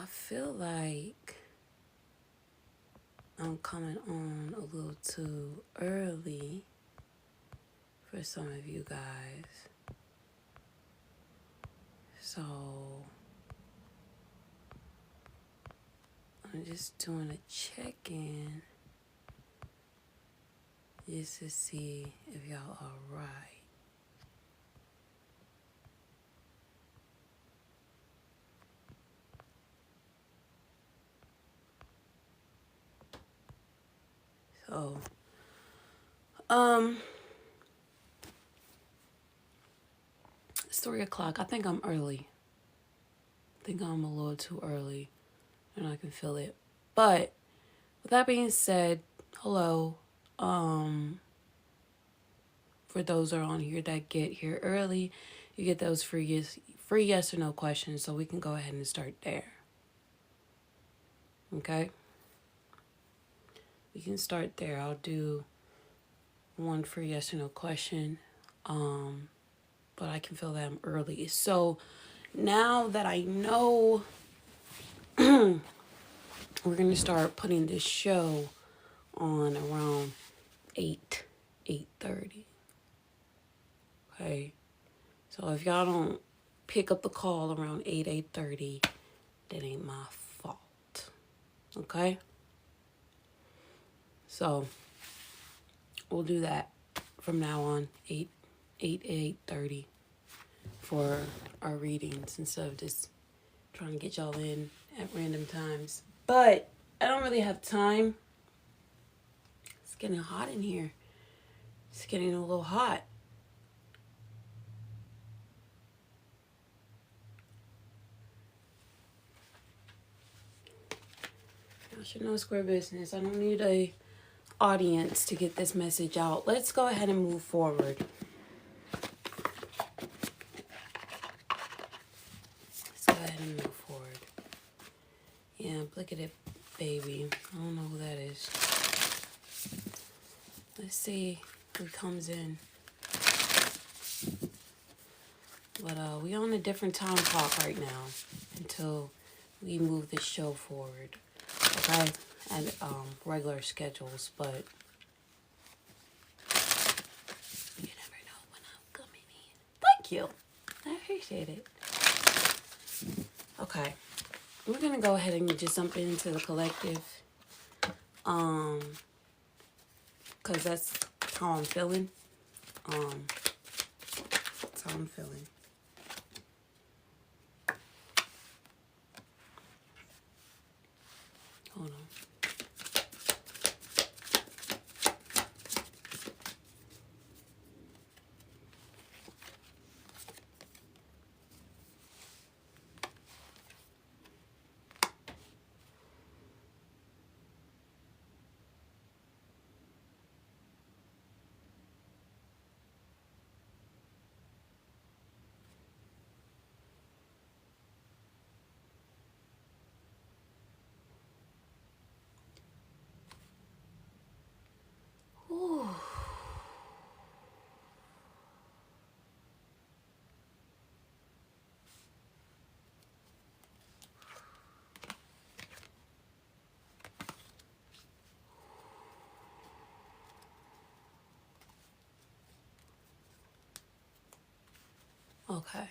feel like I'm coming on a little too early for some of you guys. So I'm just doing a check-in just to see if y'all are right. So, it's 3 o'clock. I think I'm early. I think I'm a little too early and I can feel it. But with that being said, hello. For those that are on here that get here early, you get those free yes or no questions, so we can go ahead and start there. Okay? We can start there. I'll do one free yes or no question. But I can feel that I'm early. So now that I know we're gonna start putting this show on around 8:30. Okay. So if y'all don't pick up the call around 8:30, that ain't my fault. Okay? So we'll do that from now on, 8:30 for our readings instead of just trying to get y'all in at random times. But I don't really have time. It's getting hot in here. It's getting a little hot. I should know square business. I don't need a audience to get this message out. Let's go ahead and move forward. Let's go ahead and move forward. Yeah, look at it, baby. I don't know who that is. Let's see who comes in. But we on a different time clock right now until we move this show forward. Okay? At regular schedules, but you never know when I'm coming in. Thank you. I appreciate it. Okay. We're gonna go ahead and just jump into the collective. Cause that's how I'm feeling. That's how I'm feeling. Hold on. Ooh. Okay.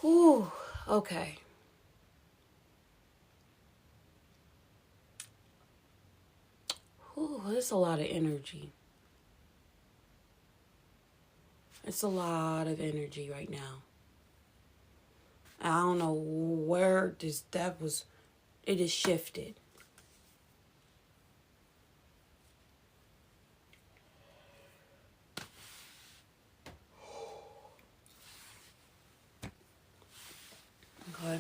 Ooh. Okay. Ooh, that's a lot of energy. It's a lot of energy right now. I don't know where it just shifted. Okay.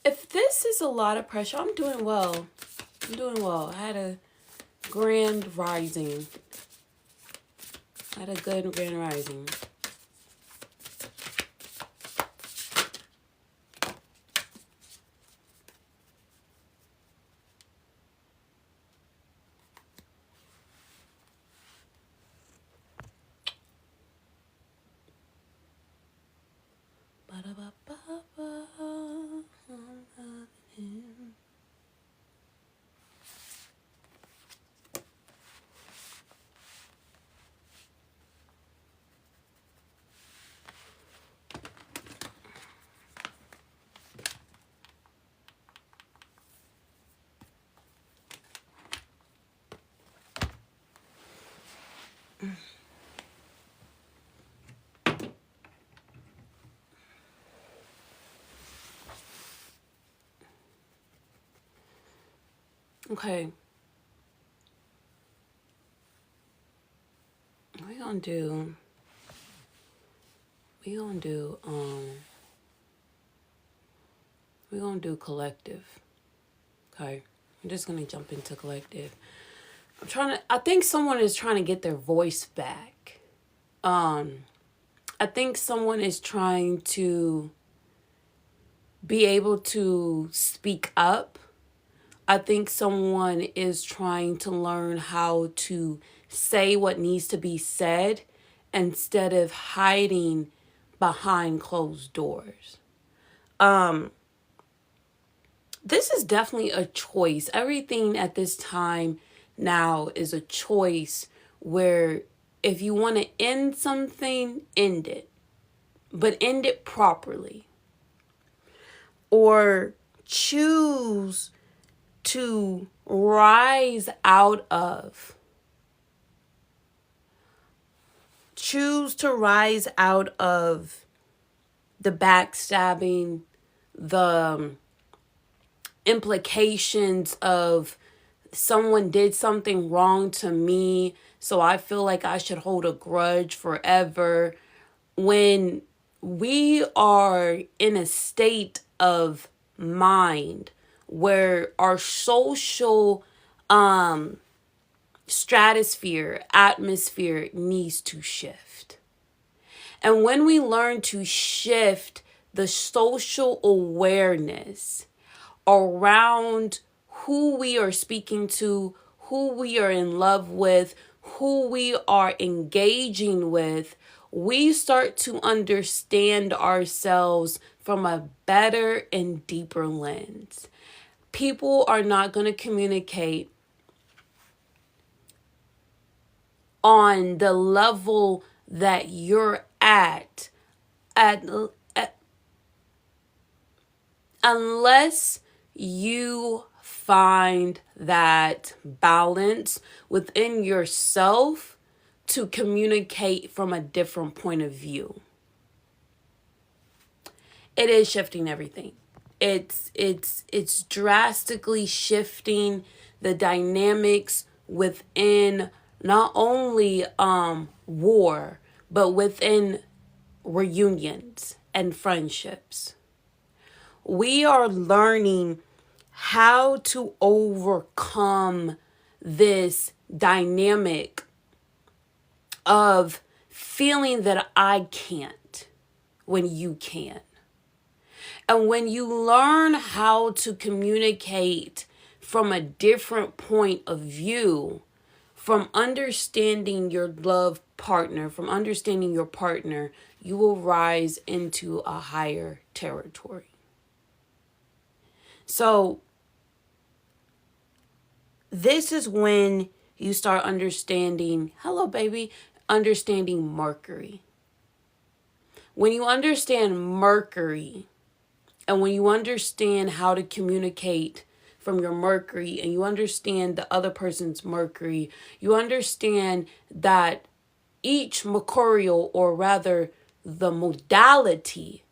If this is a lot of pressure, I'm doing well. I had a grand rising. I had a good grand rising. Okay. We gonna do we gonna do we're gonna do collective. Okay. I'm just gonna jump into collective. I think someone is trying to get their voice back. I think someone is trying to be able to speak up. I think someone is trying to learn how to say what needs to be said instead of hiding behind closed doors. This is definitely a choice. Everything at this time now is a choice where if you want to end something, end it, but end it properly. Or choose to rise out of. Choose to rise out of the backstabbing, the implications of someone did something wrong to me, so I feel like I should hold a grudge forever. When we are in a state of mind where our social stratosphere, atmosphere needs to shift. And when we learn to shift the social awareness around who we are speaking to, who we are in love with, who we are engaging with, we start to understand ourselves from a better and deeper lens. People are not going to communicate on the level that you're at unless you find that balance within yourself to communicate from a different point of view. It is shifting everything. It's drastically shifting the dynamics within not only war, but within reunions and friendships. We are learning how to overcome this dynamic of feeling that I can't when you can. And when you learn how to communicate from a different point of view, from understanding your love partner, from understanding your partner, you will rise into a higher territory. So this is when you start understanding, hello baby, understanding Mercury. When you understand Mercury, and when you understand how to communicate from your Mercury, and you understand the other person's Mercury, you understand that each mercurial, or rather the modality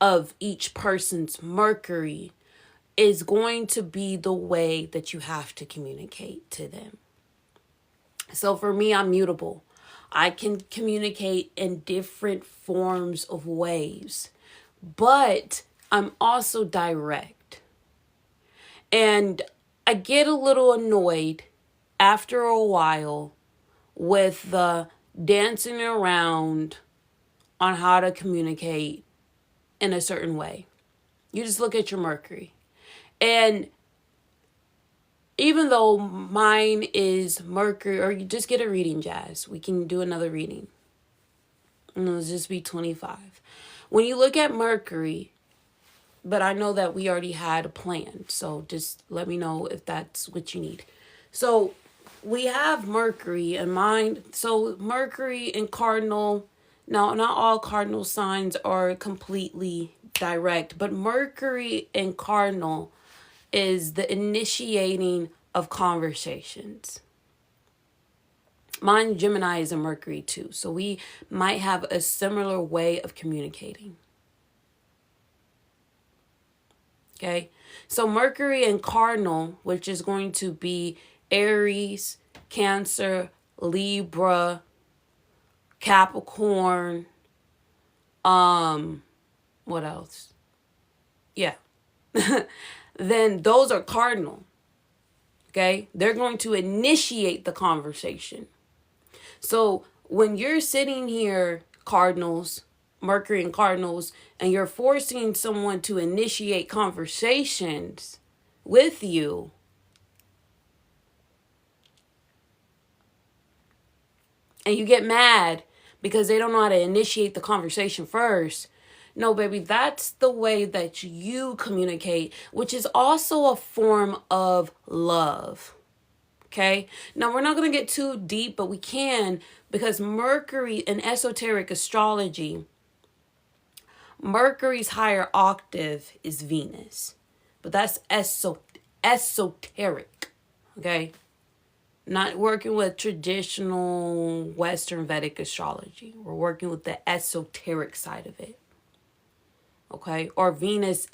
of each person's Mercury, is going to be the way that you have to communicate to them. So for me, I'm mutable. I can communicate in different forms of ways, but I'm also direct. And I get a little annoyed after a while with the dancing around on how to communicate in a certain way. You just look at your Mercury. And even though mine is Mercury, or you just get a reading, Jazz, we can do another reading. And it'll just be 25. When you look at Mercury, but I know that we already had a plan, so just let me know if that's what you need. So we have Mercury and mine. So Mercury in Cardinal. Now, not all Cardinal signs are completely direct, but Mercury in Cardinal is the initiating of conversations. Mine, Gemini, is a Mercury too. So we might have a similar way of communicating. Okay. So Mercury and Cardinal, which is going to be Aries, Cancer, Libra, Capricorn, what else? Yeah. Then those are cardinal. Okay? They're going to initiate the conversation. So when you're sitting here, cardinals, Mercury and cardinals, and you're forcing someone to initiate conversations with you, and you get mad because they don't know how to initiate the conversation first. No, baby, that's the way that you communicate, which is also a form of love. Okay? Now, we're not going to get too deep, but we can, because Mercury in esoteric astrology, Mercury's higher octave is Venus. But that's esoteric. Okay? Not working with traditional Western Vedic astrology. We're working with the esoteric side of it. Okay? Or Venus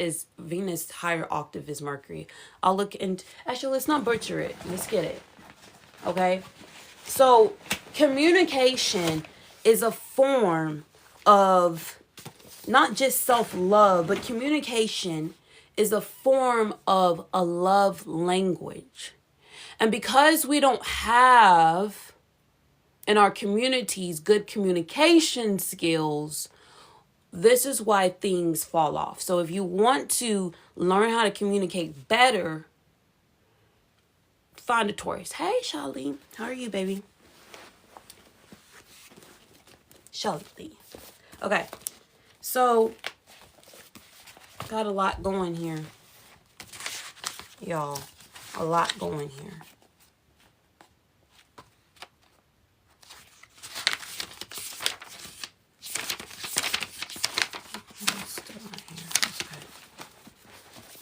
higher octave is Mercury. I'll look and actually let's not butcher it. Let's get it. Okay? So communication is a form of not just self-love, but communication is a form of a love language. And because we don't have in our communities good communication skills, this is why things fall off. So if you want to learn how to communicate better, find a Taurus. Hey, Charlene. How are you, baby? Charlene. Okay. So, got a lot going here. Y'all. A lot going here.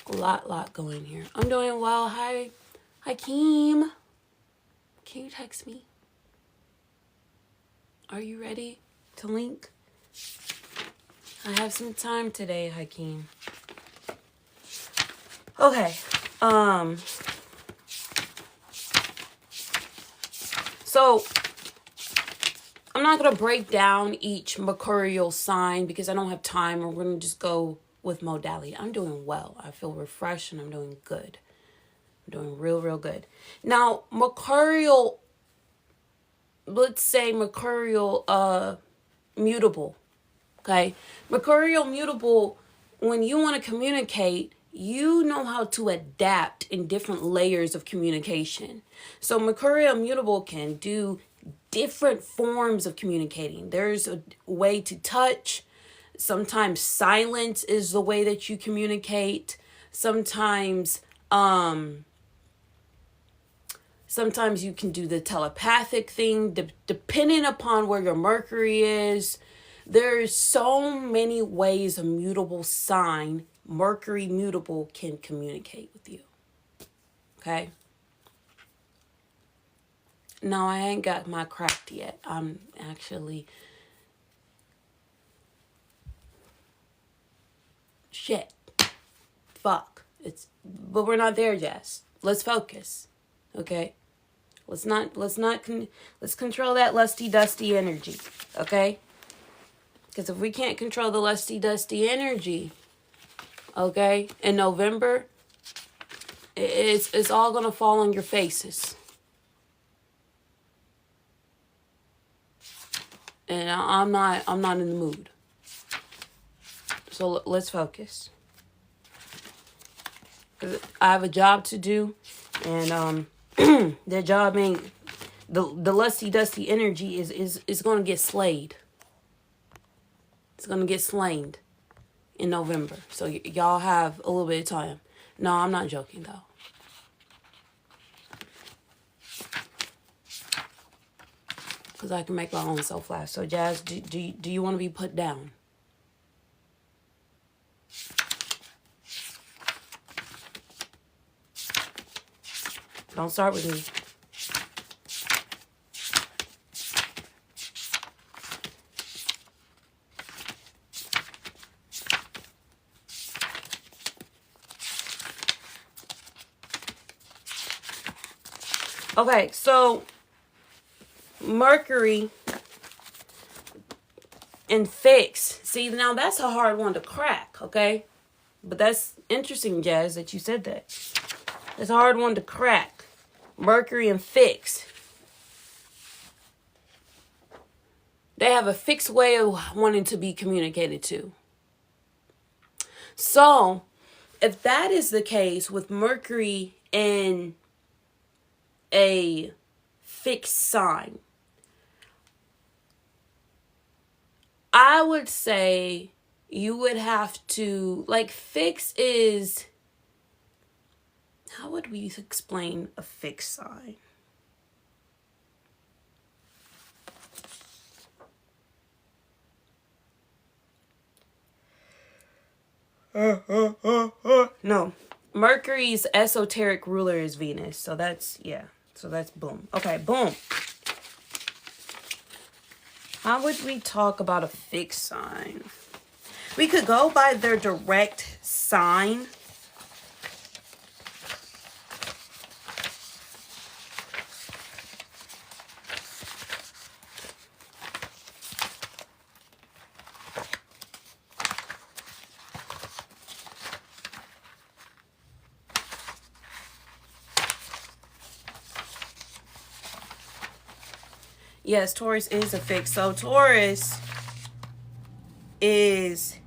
Lot going here. I'm doing well. Hi, Keem. Can you text me? Are you ready to link? I have some time today, Hakeem. Okay. So I'm not gonna break down each mercurial sign because I don't have time. We're gonna just go with modality. I'm doing well. I feel refreshed and I'm doing good. I'm doing real good. Now, mercurial, let's say mercurial mutable. Okay? Mercurial mutable, when you want to communicate, you know how to adapt in different layers of communication. So mercurial mutable can do different forms of communicating. There's a way to touch. Sometimes silence is the way that you communicate. Sometimes you can do the telepathic thing, depending upon where your Mercury is. There's so many ways a mutable sign, Mercury mutable, can communicate with you. Okay? No, I ain't got my cracked yet. I'm actually... Shit. Fuck. But we're not there, Jess. Let's focus. Okay? Let's control that lusty dusty energy. Okay? Because if we can't control the lusty dusty energy, okay, in November, it's all gonna fall on your faces. And I'm not in the mood. So let's focus. I have a job to do, and that job ain't the lusty dusty energy is gonna get slayed. It's gonna get slain in November. So y'all have a little bit of time. No, I'm not joking though. Because I can make my own self laugh. So Jazz, do you want to be put down? Don't start with me. Okay, so Mercury and fix. See, now that's a hard one to crack, okay? But that's interesting, Jazz, that you said that. It's a hard one to crack. Mercury and fix. They have a fixed way of wanting to be communicated to. So, if that is the case with Mercury in a fixed sign, I would say you would have to, like, fix is, how would we explain a fixed sign? No. Mercury's esoteric ruler is Venus. So that's, yeah. So that's boom. Okay, boom. How would we talk about a fixed sign? We could go by their direct sign. Yes, Taurus is a fix. So Taurus is,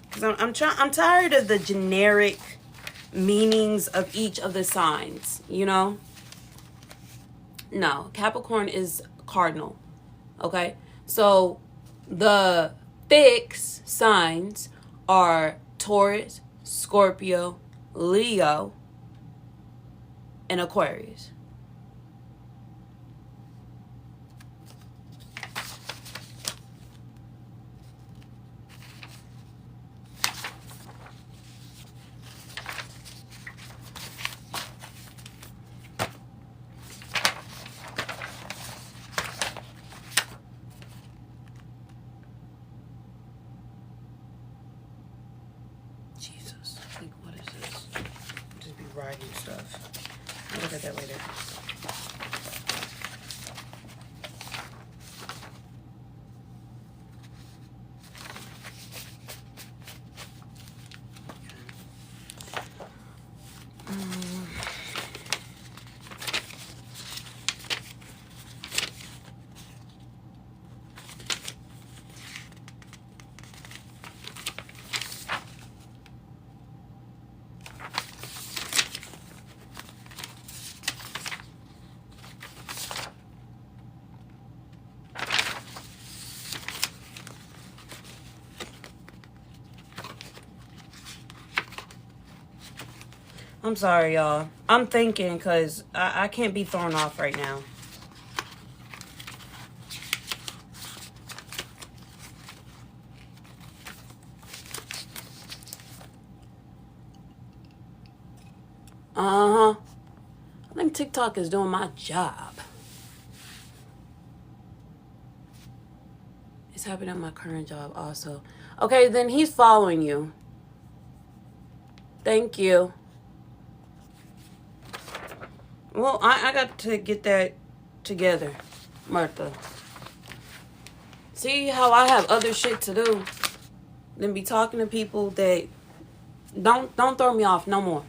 because I'm tired of the generic meanings of each of the signs, you know? No, Capricorn is cardinal. Okay? So the fixed signs are Taurus, Scorpio, Leo, and Aquarius. Jesus, like, what is this? I'll just be writing stuff. I'll look at that later. I'm sorry, y'all. I'm thinking because I can't be thrown off right now. Uh-huh. I think TikTok is doing my job. It's happening at my current job also. Okay, then he's following you. Thank you. Well, I got to get that together, Martha. See how I have other shit to do than be talking to people that don't throw me off no more.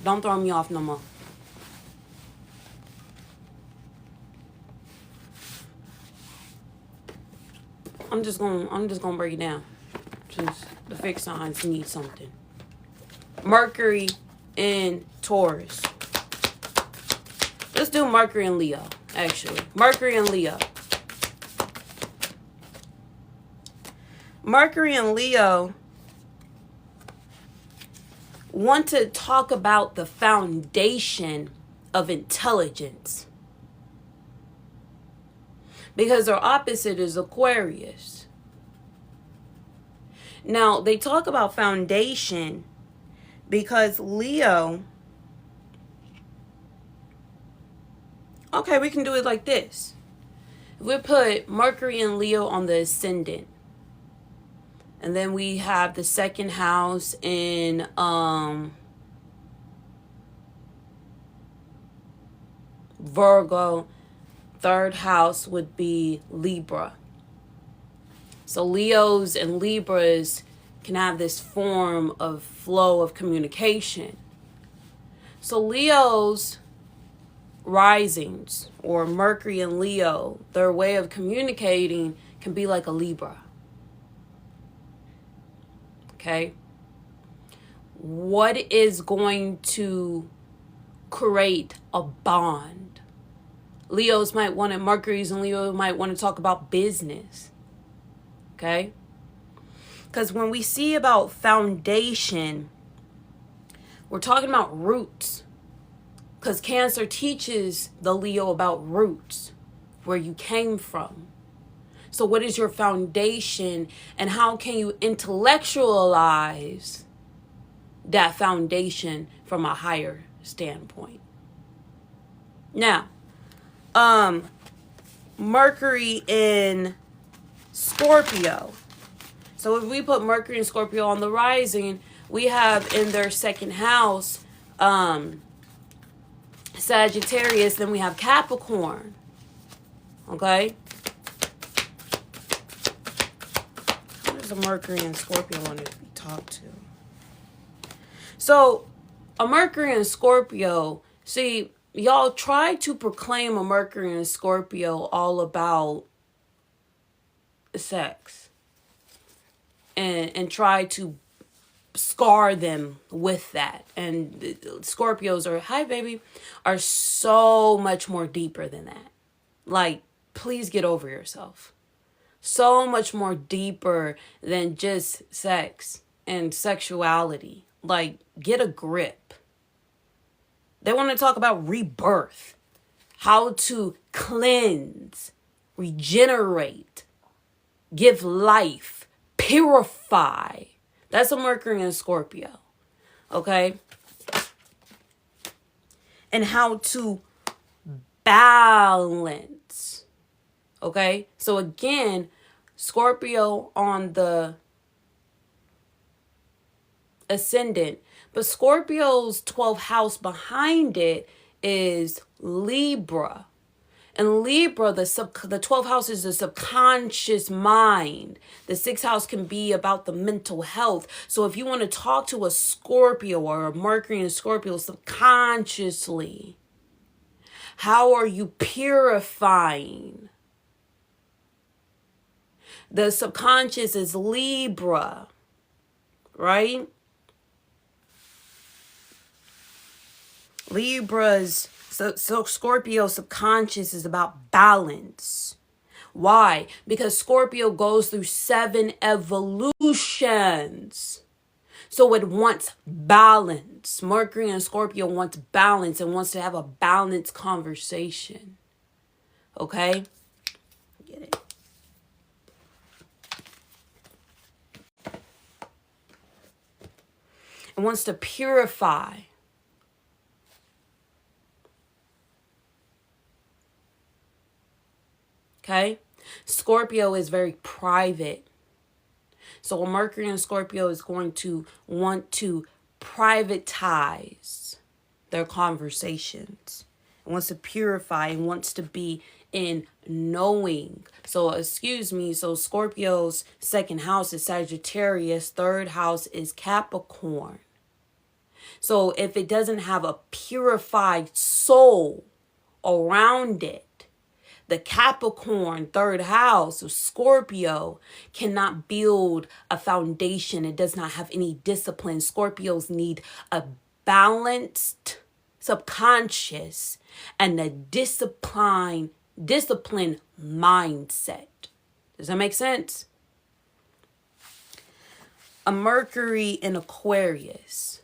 Don't throw me off no more. I'm just gonna break it down. Since the fixed signs need something. Mercury in Taurus. Let's do Mercury and Leo, actually. Mercury and Leo. Mercury and Leo want to talk about the foundation of intelligence. Because their opposite is Aquarius. Now, they talk about foundation because Leo... Okay, we can do it like this. We put Mercury and Leo on the ascendant. And then we have the second house in Virgo. Third house would be Libra. So Leos and Libras can have this form of flow of communication. So Leos risings or Mercury and Leo, their way of communicating can be like a Libra. Okay? What is going to create a bond? Leos might want to, Mercury's and Leo might want to talk about business. Okay? Because when we see about foundation, we're talking about roots. Because Cancer teaches the Leo about roots, where you came from. So what is your foundation and how can you intellectualize that foundation from a higher standpoint? Now, Mercury in Scorpio. So if we put Mercury and Scorpio on the rising, we have in their second house, Sagittarius, then we have Capricorn. Okay? How does a Mercury and Scorpio want to be talked to? So, a Mercury and Scorpio, see, y'all try to proclaim a Mercury and Scorpio all about sex. And try to scar them with that. And Scorpios hi baby, are so much more deeper than that. Like, please get over yourself. So much more deeper than just sex and sexuality. Like, get a grip. They want to talk about rebirth, how to cleanse, regenerate, give life, purify. That's a Mercury and Scorpio. Okay? And how to balance. Okay? So again, Scorpio on the ascendant. But Scorpio's 12th house behind it is Libra. And Libra, the 12th house is the subconscious mind. The 6th house can be about the mental health. So if you want to talk to a Scorpio or a Mercury and Scorpio subconsciously, how are you purifying? The subconscious is Libra, right? Libra's So Scorpio subconscious is about balance. Why? Because Scorpio goes through 7 evolutions. So it wants balance. Mercury and Scorpio wants balance and wants to have a balanced conversation. Okay? Get it? It wants to purify. Okay? Scorpio is very private. So a Mercury and Scorpio is going to want to privatize their conversations. It wants to purify and wants to be in knowing. So Scorpio's second house is Sagittarius. Third house is Capricorn. So if it doesn't have a purified soul around it, the Capricorn third house of Scorpio cannot build a foundation. It does not have any discipline. Scorpios need a balanced subconscious and a disciplined mindset. Does that make sense? A Mercury in Aquarius.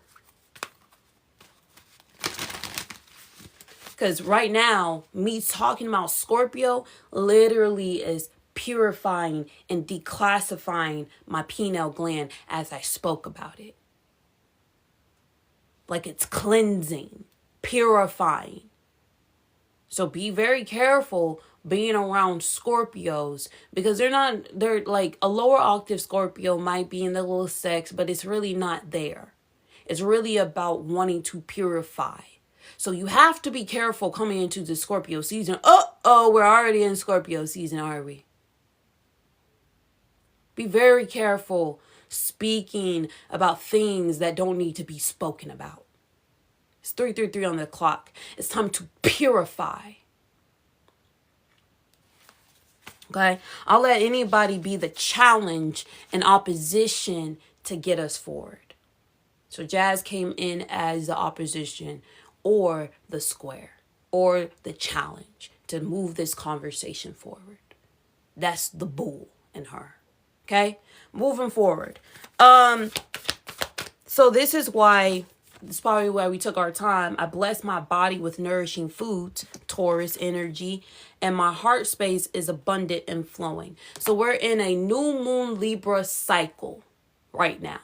Because right now, me talking about Scorpio literally is purifying and declassifying my pineal gland as I spoke about it. Like it's cleansing, purifying. So be very careful being around Scorpios because they're like a lower octave Scorpio might be in the little sex, but it's really not there. It's really about wanting to purify. So you have to be careful coming into the Scorpio season. Oh, we're already in Scorpio season, are we? Be very careful speaking about things that don't need to be spoken about. It's 3:33 on the clock. It's time to purify. Okay? I'll let anybody be the challenge and opposition to get us forward. So Jazz came in as the opposition or the square or the challenge to move this conversation forward. That's the bull in her. Okay? Moving forward. So this is probably why we took our time. I bless my body with nourishing foods, Taurus energy, and my heart space is abundant and flowing. So we're in a new moon Libra cycle right now.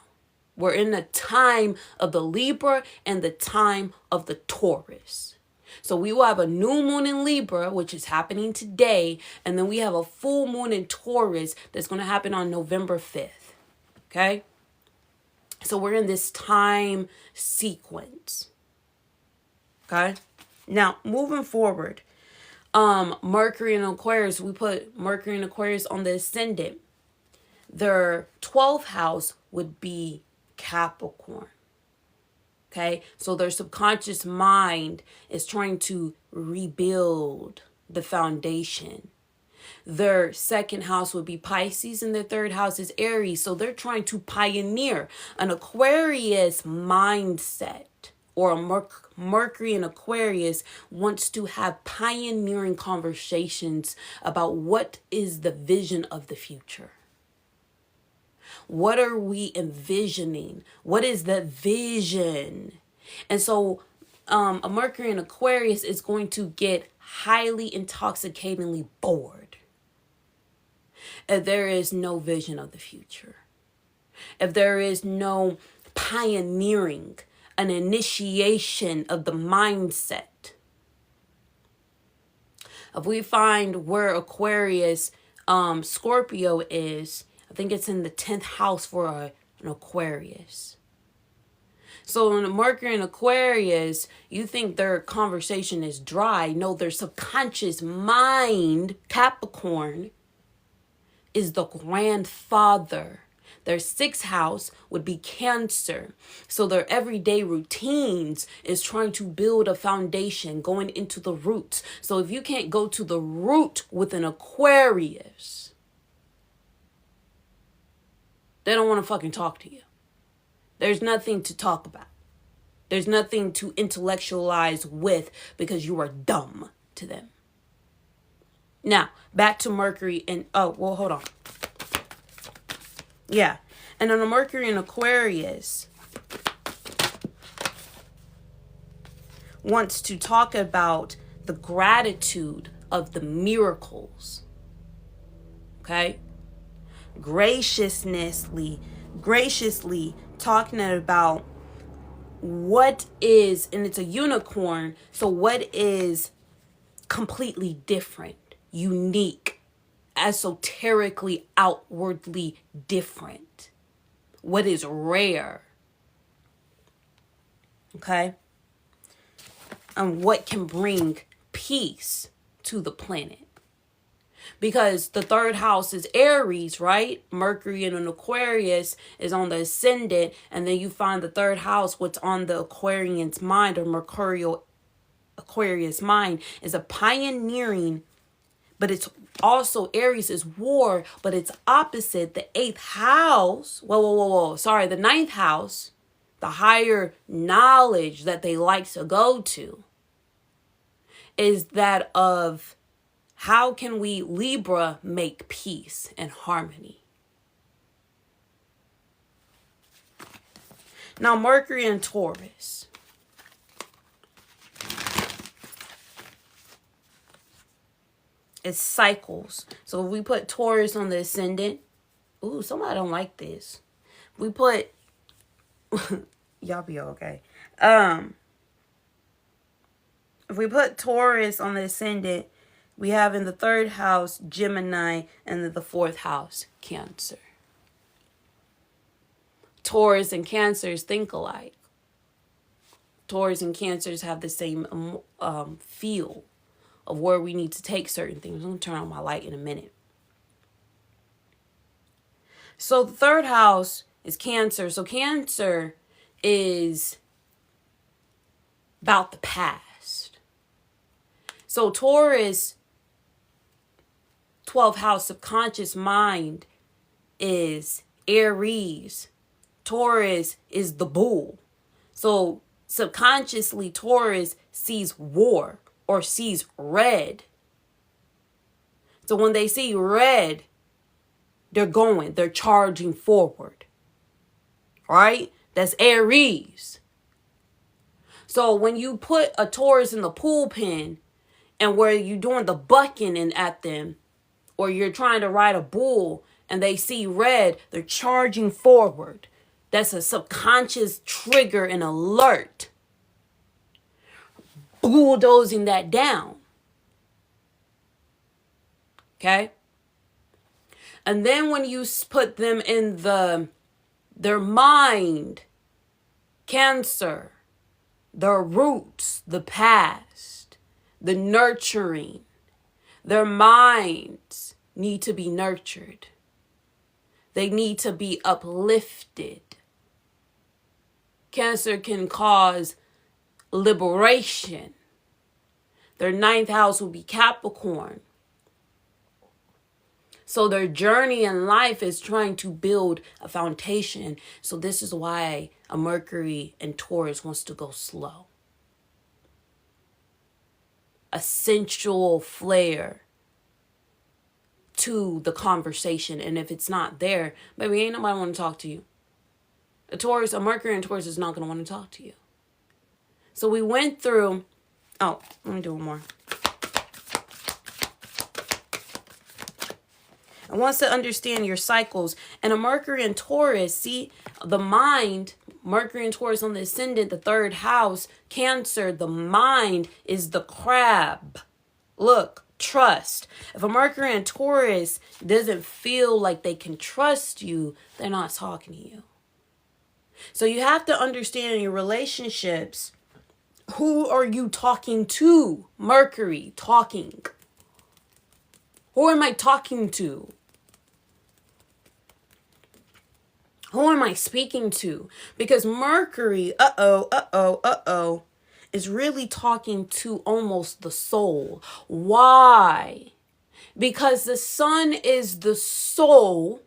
We're in the time of the Libra and the time of the Taurus. So we will have a new moon in Libra, which is happening today. And then we have a full moon in Taurus that's going to happen on November 5th. Okay? So we're in this time sequence. Okay? Now, moving forward. Mercury and Aquarius, we put Mercury and Aquarius on the ascendant. Their 12th house would be Capricorn. Okay, so their subconscious mind is trying to rebuild the foundation. Their second house would be Pisces and their third house is Aries. So they're trying to pioneer an Aquarius mindset, or a Mercury in Aquarius wants to have pioneering conversations about what is the vision of the future. What are we envisioning? What is the vision? And so a Mercury in Aquarius is going to get highly intoxicatingly bored if there is no vision of the future. If there is no pioneering, an initiation of the mindset. If we find where Aquarius, Scorpio is, I think it's in the 10th house for an Aquarius. So in a Mercury and Aquarius, you think their conversation is dry. No, their subconscious mind, Capricorn, is the grandfather. Their 6th house would be Cancer. So their everyday routines is trying to build a foundation, going into the roots. So if you can't go to the root with an Aquarius, they don't want to fucking talk to you. There's nothing to talk about. There's nothing to intellectualize with because you are dumb to them. Now, back to Mercury and... hold on. Yeah. And on a Mercury in Aquarius wants to talk about the gratitude of the miracles. Okay? Graciously talking about what is, and it's a unicorn, so what is completely different, unique, esoterically, outwardly different, what is rare, okay, and what can bring peace to the planet. Because the 3rd house is Aries, right? Mercury in an Aquarius is on the ascendant. And then you find the 3rd house, what's on the Aquarian's mind or Mercurial Aquarius mind, is a pioneering. But it's also Aries is war, but it's opposite. The 8th house. Sorry, the 9th house, the higher knowledge that they like to go to, is that of... how can we, Libra, make peace and harmony? Now, Mercury and Taurus. It's cycles. So if we put Taurus on the ascendant. Ooh, somebody don't like this. We put... y'all be okay. If we put Taurus on the ascendant, we have in the 3rd house, Gemini, and in the 4th house, Cancer. Taurus and Cancers think alike. Taurus and Cancers have the same feel of where we need to take certain things. I'm going to turn on my light in a minute. So the third house is Cancer. So Cancer is about the past. So Taurus, 12th house subconscious mind is Aries. Taurus is the bull. So subconsciously Taurus sees war or sees red. So when they see red, they're charging forward. Right? That's Aries. So when you put a Taurus in the pool pen and where you're doing the bucking at them, or you're trying to ride a bull and they see red, they're charging forward. That's a subconscious trigger and alert. Bulldozing that down. Okay? And then when you put them in their mind, Cancer, their roots, the past, the nurturing, their minds need to be nurtured. They need to be uplifted. Cancer can cause liberation. Their 9th house will be Capricorn. So their journey in life is trying to build a foundation. So this is why a Mercury in Taurus wants to go slow. A sensual flair to the conversation. And if it's not there, baby, ain't nobody want to talk to you. A Mercury in Taurus is not going to want to talk to you. So we went through, let me do one more. It wants to understand your cycles. And a Mercury in Taurus, see, the mind, Mercury in Taurus on the ascendant, the 3rd house, Cancer, the mind is the crab. Look, trust. If a Mercury in Taurus doesn't feel like they can trust you, they're not talking to you. So you have to understand in your relationships, who are you talking to? Mercury, talking. Who am I talking to? Who am I speaking to? Because Mercury, is really talking to almost the soul. Why? Because the sun is the soul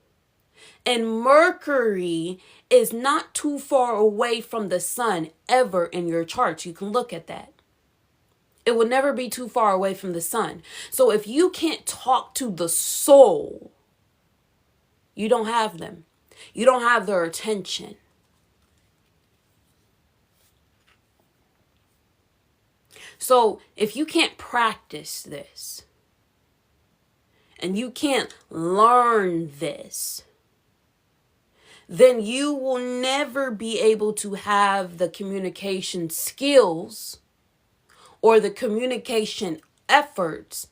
and Mercury is not too far away from the sun ever in your charts. You can look at that. It will never be too far away from the sun. So if you can't talk to the soul, you don't have them. You don't have their attention. So if you can't practice this and you can't learn this, then you will never be able to have the communication skills or the communication efforts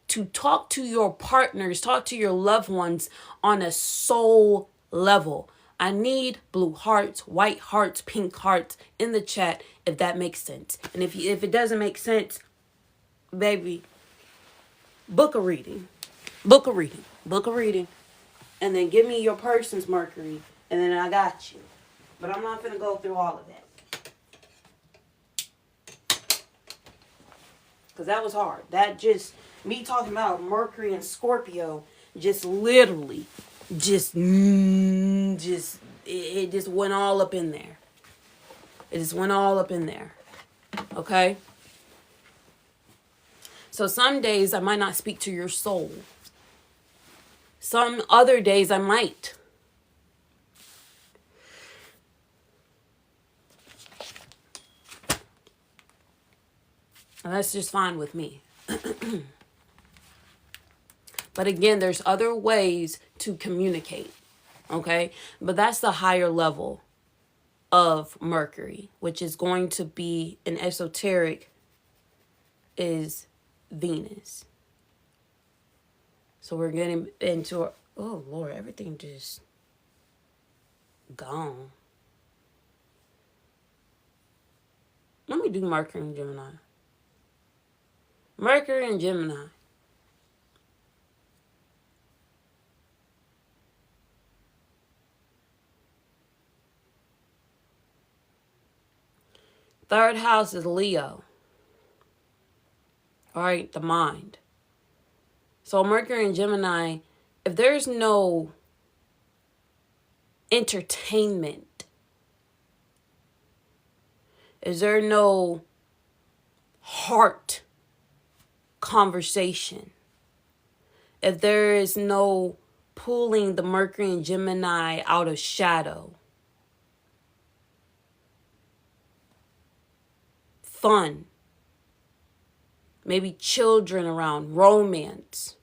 to talk to your partners, talk to your loved ones on a soul level. I need blue hearts, white hearts, pink hearts in the chat if that makes sense. And if it doesn't make sense, baby, book a reading. Book a reading. Book a reading. And then give me your person's Mercury. And then I got you. But I'm not going to go through all of that. Because that was hard. That just, me talking about Mercury and Scorpio, just literally, it just went all up in there. It just went all up in there. Okay? So some days I might not speak to your soul. Some other days I might. And that's just fine with me. But again, there's other ways to communicate. Okay? But that's the higher level of Mercury, which is going to be an esoteric is Venus. So we're getting into, oh Lord, everything just gone. Let me do Mercury and Gemini. Mercury and Gemini. Third house is Leo. All right, the mind. So Mercury and Gemini, if there's no entertainment, is there no heart conversation, if there is no pulling the Mercury and Gemini out of shadow, fun, maybe children around, romance.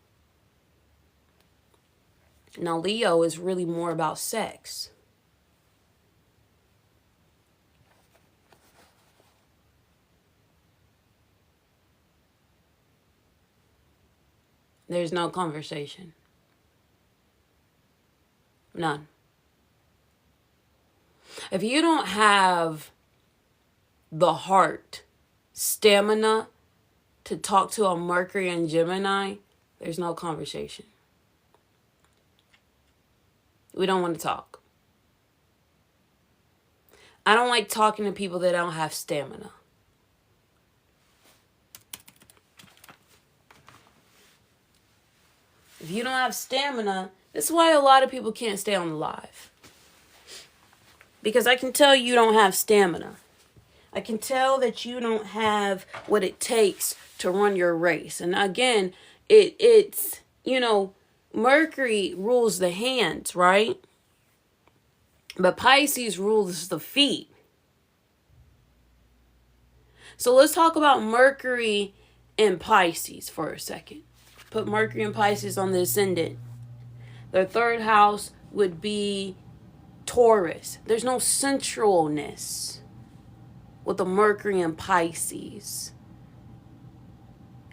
Now, Leo is really more about sex. There's no conversation. None. If you don't have the heart, stamina to talk to a Mercury and Gemini, there's no conversation. We don't want to talk. I don't like talking to people that don't have stamina. If you don't have stamina, this is why a lot of people can't stay on the live. Because I can tell you don't have stamina. I can tell that you don't have what it takes to run your race. And again, it's, Mercury rules the hands, right? But Pisces rules the feet. So let's talk about Mercury and Pisces for a second. Put Mercury and Pisces on the ascendant. Their third house would be Taurus. There's no sensualness with the Mercury and Pisces.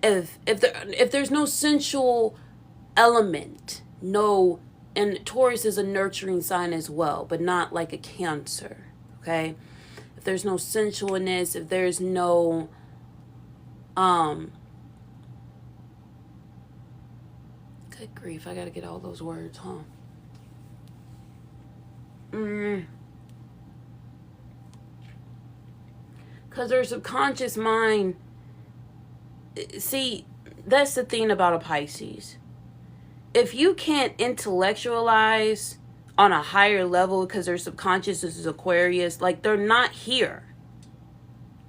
If there's no sensual element, and Taurus is a nurturing sign as well, but not like a Cancer, okay? If there's no sensualness, if there's no good grief, I gotta get all those words, huh? Because their subconscious mind, see, that's the thing about a Pisces. If you can't intellectualize on a higher level because their subconscious is Aquarius, like they're not here.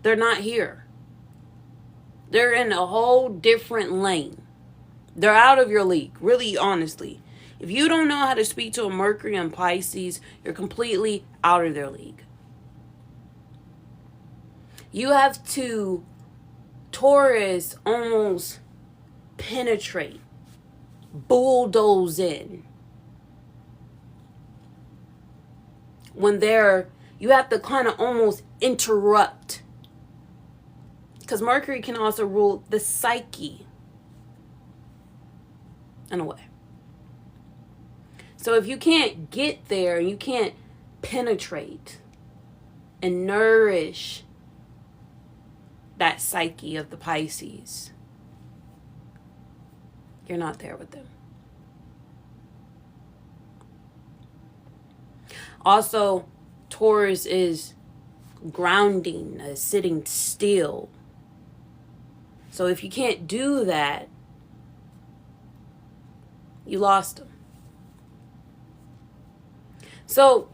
They're not here. They're in a whole different lane. They're out of your league, really, honestly. If you don't know how to speak to a Mercury and Pisces, you're completely out of their league. You have to, Taurus, almost penetrate, bulldoze in. When you have to kind of almost interrupt. Because Mercury can also rule the psyche, in a way. So if you can't get there, you can't penetrate and nourish that psyche of the Pisces, you're not there with them. Also, Taurus is grounding, sitting still. So if you can't do that, you lost them. So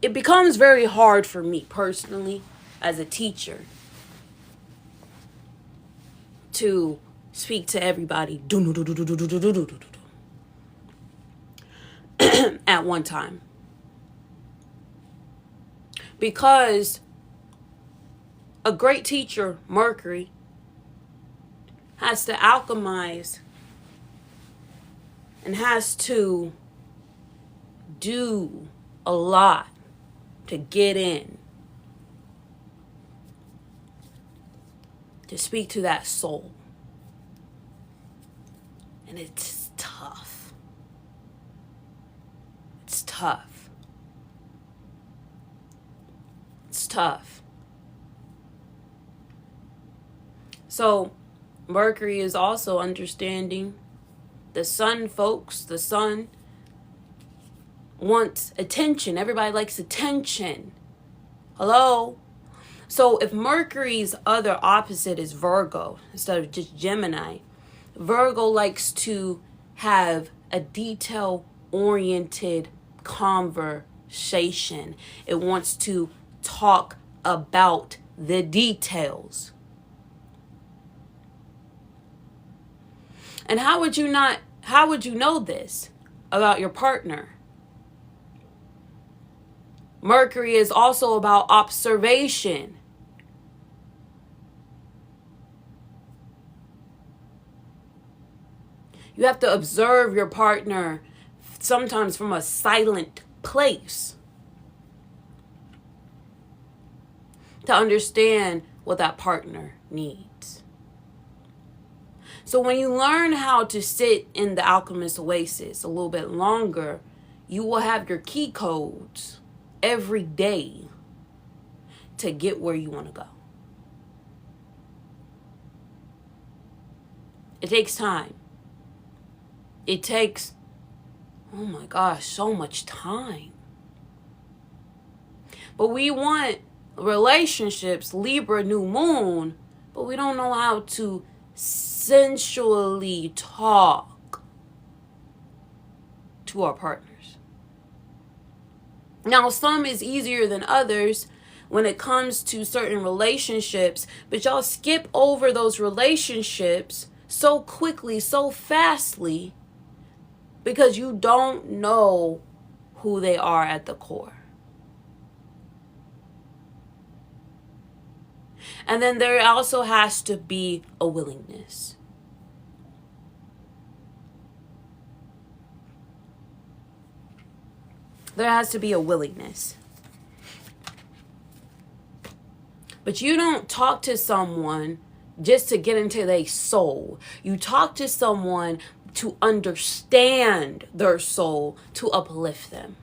it becomes very hard for me personally as a teacher to speak to everybody at one time. Because a great teacher, Mercury, has to alchemize and has to do a lot to get in, to speak to that soul. And it's tough. It's tough. It's tough. So Mercury is also understanding the sun, folks. The sun wants attention. Everybody likes attention. Hello? So if Mercury's other opposite is Virgo instead of just Gemini, Virgo likes to have a detail-oriented conversation. It wants to talk about the details. And how would you know this about your partner? Mercury is also about observation. You have to observe your partner sometimes from a silent place to understand what that partner needs. So when you learn how to sit in the alchemist oasis a little bit longer, you will have your key codes every day to get where you want to go. It takes time. It takes, oh my gosh, so much time. But we want relationships, Libra, new moon, but we don't know how to sensually talk to our partners. Now, some is easier than others when it comes to certain relationships, but y'all skip over those relationships so quickly, so fastly, because you don't know who they are at the core. And then there also has to be a willingness. There has to be a willingness. But you don't talk to someone just to get into their soul. You talk to someone to understand their soul, to uplift them.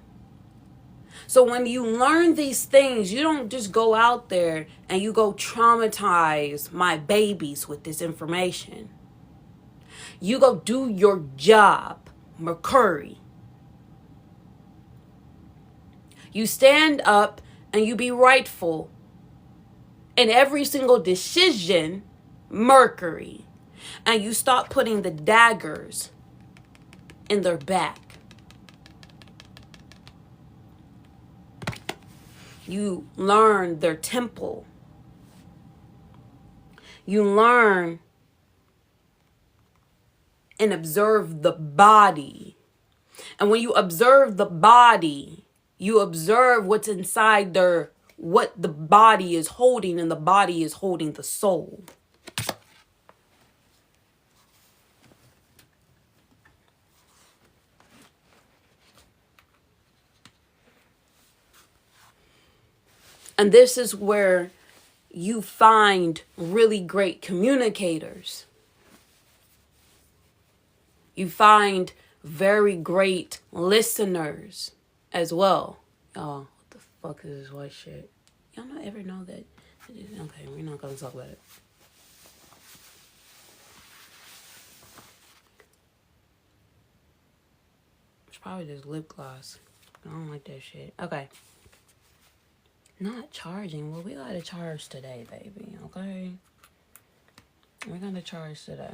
So when you learn these things, you don't just go out there and you go traumatize my babies with this information. You go do your job, Mercury. You stand up and you be rightful in every single decision, Mercury. And you stop putting the daggers in their back. You learn their temple. You learn and observe the body. And when you observe the body, you observe what's inside what the body is holding, and the body is holding the soul. And this is where you find really great communicators. You find very great listeners as well. Oh, what the fuck is this white shit? Y'all not ever know that? Okay, we're not gonna talk about it. It's probably just lip gloss. I don't like that shit. Okay. Not charging. Well, we gotta charge today, baby. Okay? We're gonna charge today.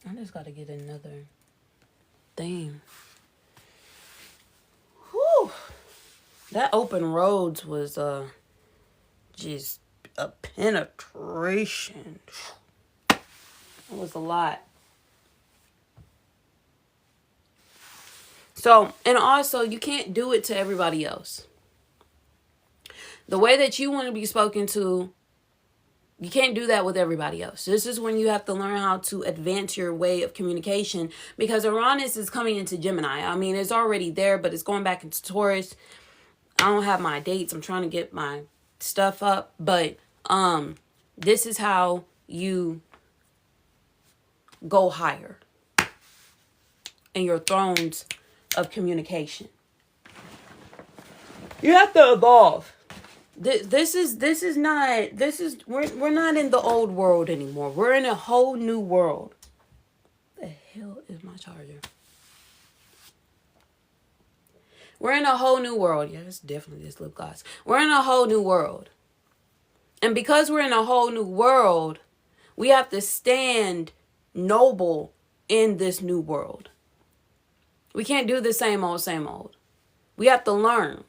I just gotta get another thing. Whew. That open roads was just a penetration. It was a lot. So, and also, you can't do it to everybody else. The way that you want to be spoken to, you can't do that with everybody else. This is when you have to learn how to advance your way of communication, because Uranus is coming into Gemini. I mean, it's already there, but it's going back into Taurus. I don't have my dates. I'm trying to get my stuff up, but this is how you go higher in your thrones of communication. You have to evolve. We're not in the old world anymore. We're in a whole new world. The hell is my charger? We're in a whole new world. Yeah, it's definitely this lip gloss. We're in a whole new world. And because we're in a whole new world, we have to stand noble in this new world. We can't do the same old, same old. We have to learn.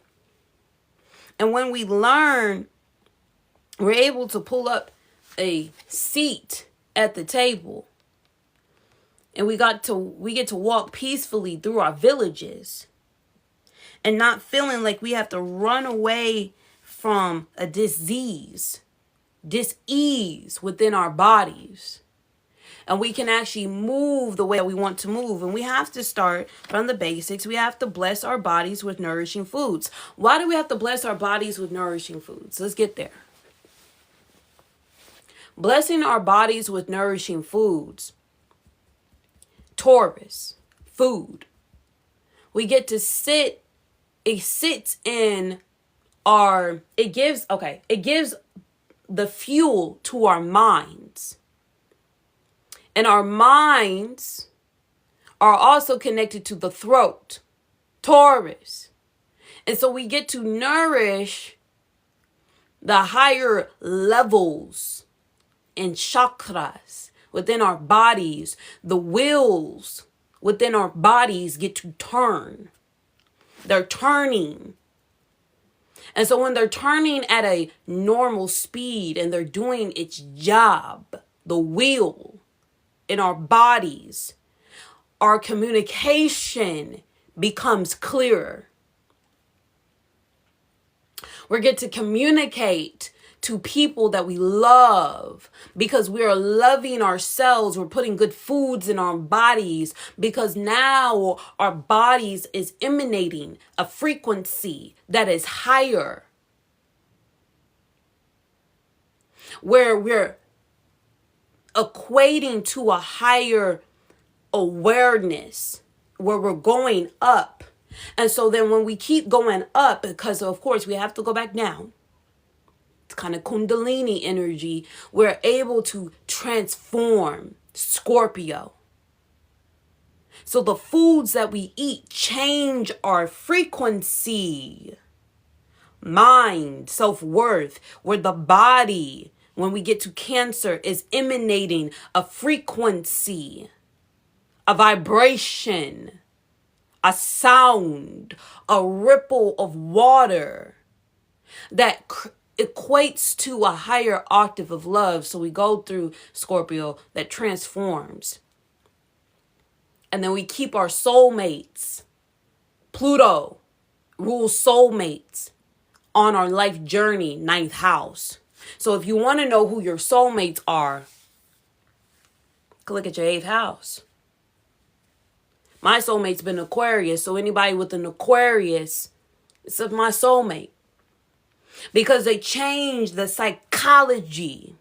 And when we learn, we're able to pull up a seat at the table. And we get to walk peacefully through our villages. And not feeling like we have to run away from a dis-ease within our bodies. And we can actually move the way we want to move. And we have to start from the basics. We have to bless our bodies with nourishing foods. Why do we have to bless our bodies with nourishing foods? Let's get there. Blessing our bodies with nourishing foods. Taurus, food. We get to sit. It sits in our, it gives the fuel to our minds. And our minds are also connected to the throat, Taurus. And so we get to nourish the higher levels and chakras within our bodies. The wheels within our bodies get to turn. They're turning. And so when they're turning at a normal speed and they're doing its job, the wheel in our bodies, our communication becomes clearer. We get to communicate to people that we love because we are loving ourselves. We're putting good foods in our bodies because now our bodies is emanating a frequency that is higher. Where we're equating to a higher awareness where we're going up. And so then when we keep going up, because of course we have to go back down, it's kind of Kundalini energy, we're able to transform Scorpio. So the foods that we eat change our frequency, mind, self-worth, where the body, when we get to Cancer, is emanating a frequency, a vibration, a sound, a ripple of water that equates to a higher octave of love. So we go through Scorpio that transforms. And then we keep our soulmates. Pluto rules soulmates on our life journey, 9th house. So if you want to know who your soulmates are, look at your 8th house. My soulmate's been Aquarius, so anybody with an Aquarius is my soulmate. Because they change the psychology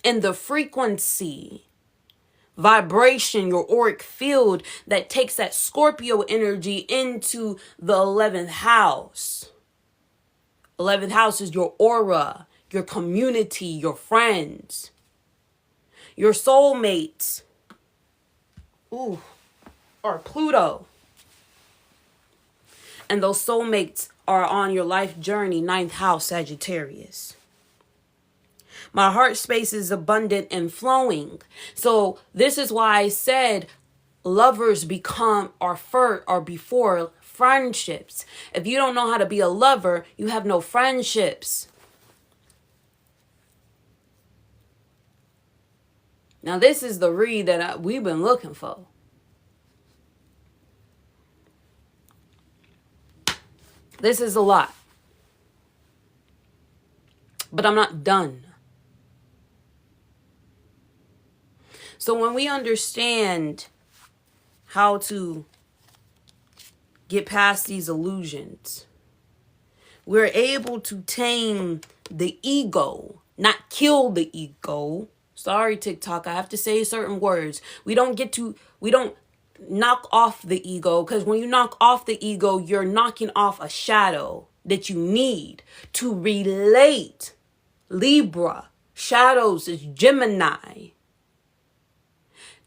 and the frequency, vibration, your auric field that takes that Scorpio energy into the 11th house. 11th house is your aura, your community, your friends, your soulmates. Or Pluto. And those soulmates are on your life journey, 9th house, Sagittarius. My heart space is abundant and flowing. So this is why I said lovers become or before friendships. If you don't know how to be a lover, you have no friendships. Now this is the read that we've been looking for. This is a lot. But I'm not done. So when we understand how to get past these illusions, we're able to tame the ego, not kill the ego. Sorry, TikTok, I have to say certain words. We don't knock off the ego, because when you knock off the ego, you're knocking off a shadow that you need to relate. Libra, shadows is Gemini.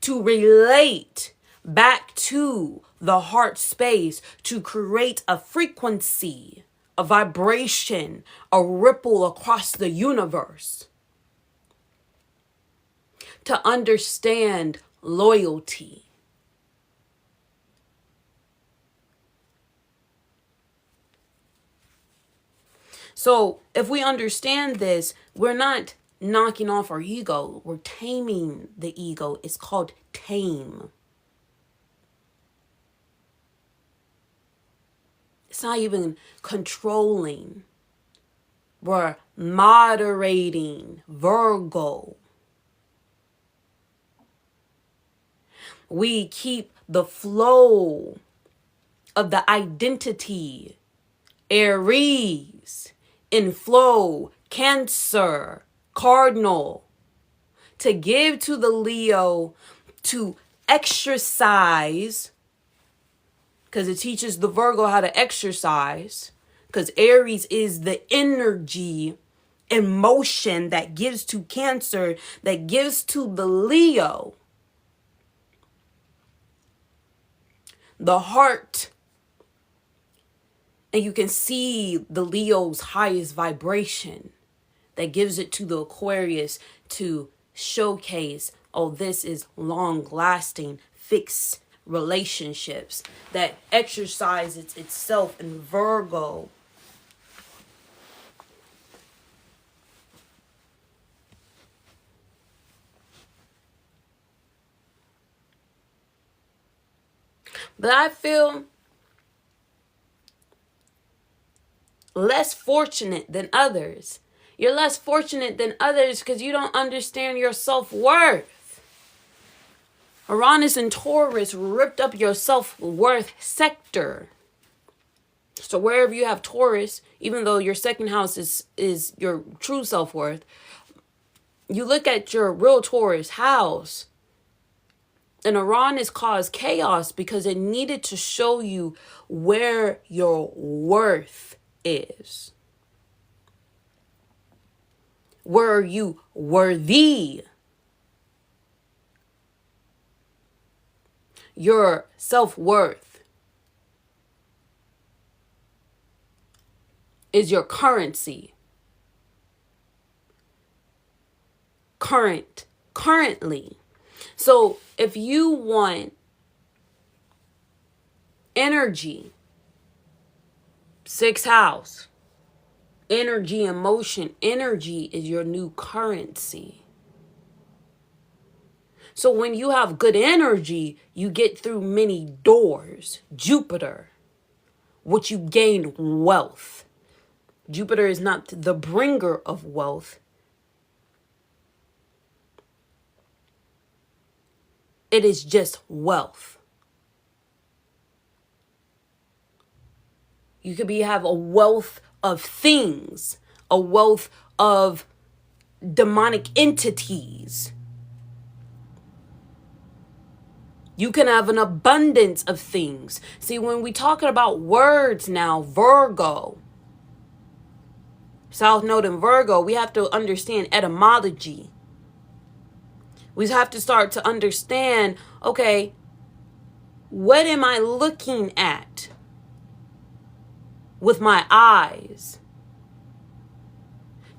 To relate back to the heart space, to create a frequency, a vibration, a ripple across the universe. To understand loyalty. So if we understand this, we're not knocking off our ego. We're taming the ego. It's called tame. It's not even controlling. We're moderating. Virgo. We keep the flow of the identity. Aries. In flow. Cancer. Cardinal. To give to the Leo to exercise, because it teaches the Virgo how to exercise, because Aries is the energy, emotion that gives to Cancer, that gives to the Leo the heart. And you can see the Leo's highest vibration that gives it to the Aquarius to showcase, oh, this is long lasting, fixed relationships that exercises itself in Virgo. But I feel less fortunate than others. You're less fortunate than others because you don't understand your self-worth. Uranus and Taurus ripped up your self-worth sector. So wherever you have Taurus, even though your second house is your true self-worth, you look at your real Taurus house, and Uranus caused chaos because it needed to show you where your worth is. Were you worthy? Your self-worth is your currency. Currently. So if you want energy, sixth house, energy and motion, energy is your new currency. So when you have good energy, you get through many doors. Jupiter, which you gain wealth. Jupiter is not the bringer of wealth. It is just wealth. You could have a wealth of things, a wealth of demonic entities. You can have an abundance of things. See, when we talking about words now, Virgo, South Node in Virgo, we have to understand etymology. We have to start to understand, okay, what am I looking at with my eyes?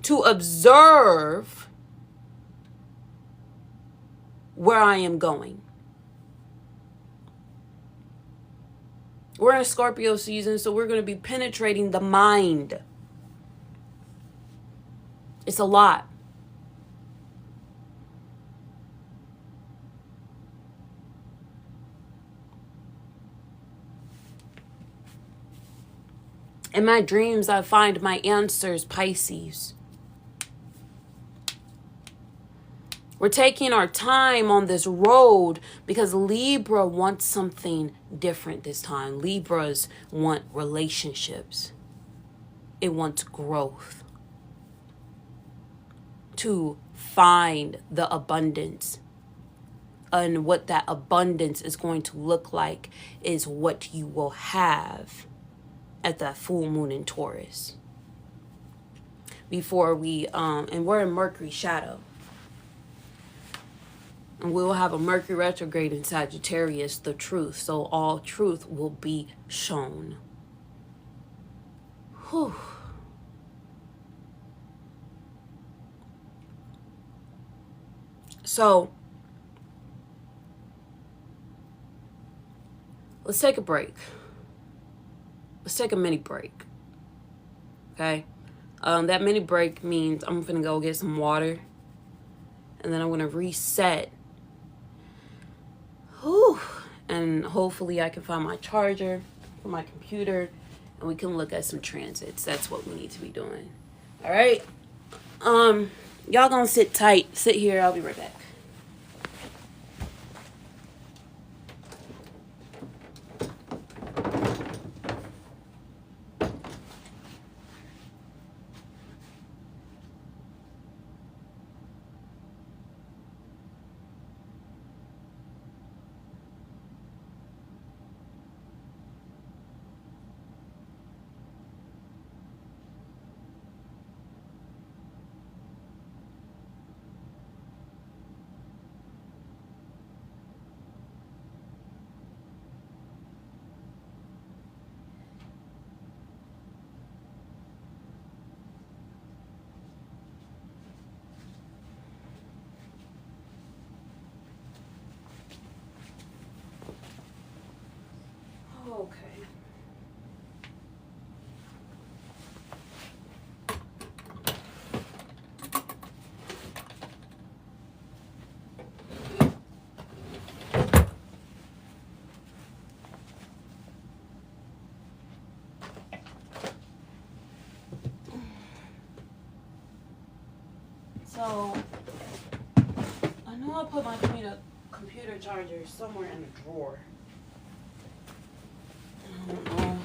To observe where I am going. We're in Scorpio season, so we're going to be penetrating the mind. It's a lot. In my dreams, I find my answers, Pisces. We're taking our time on this road because Libra wants something different this time. Libras want relationships. It wants growth. To find the abundance and what that abundance is going to look like is what you will have at that full moon in Taurus. Before we, and we're in Mercury shadow. And we will have a Mercury retrograde in Sagittarius, the truth. So all truth will be shown. Whew. So let's take a break. Let's take a mini break. Okay? That mini break means I'm gonna go get some water. And then I'm gonna reset. Whew. And hopefully I can find my charger for my computer. And we can look at some transits. That's what we need to be doing. Alright? Y'all gonna sit tight. Sit here. I'll be right back. Okay. So, I know I put my computer charger somewhere in the drawer. I don't know.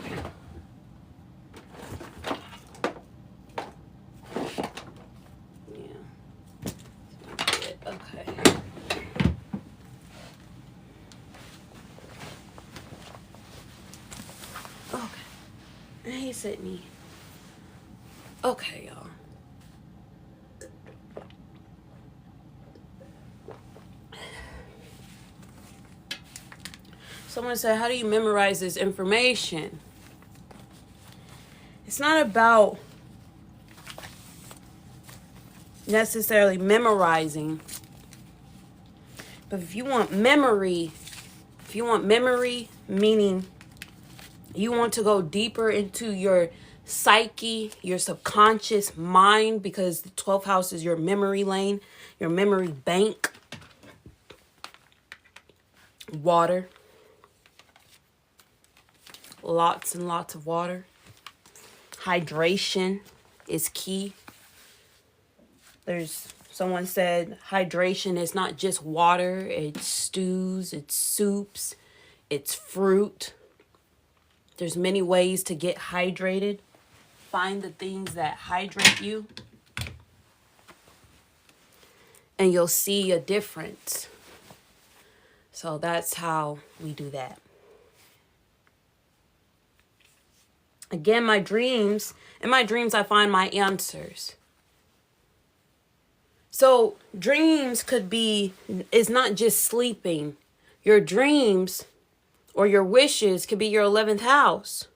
Yeah. Okay. Okay. Hey, Sydney. Okay, y'all. Someone said, how do you memorize this information? It's not about necessarily memorizing, but if you want memory, meaning you want to go deeper into your psyche, your subconscious mind, because the 12th house is your memory lane, your memory bank. Water. Lots and lots of water. Hydration is key. Someone said hydration is not just water, it's stews, it's soups, it's fruit. There's many ways to get hydrated. Find the things that hydrate you, and you'll see a difference. So that's how we do that. Again, in my dreams, I find my answers. So dreams is not just sleeping. Your dreams or your wishes could be your 11th house.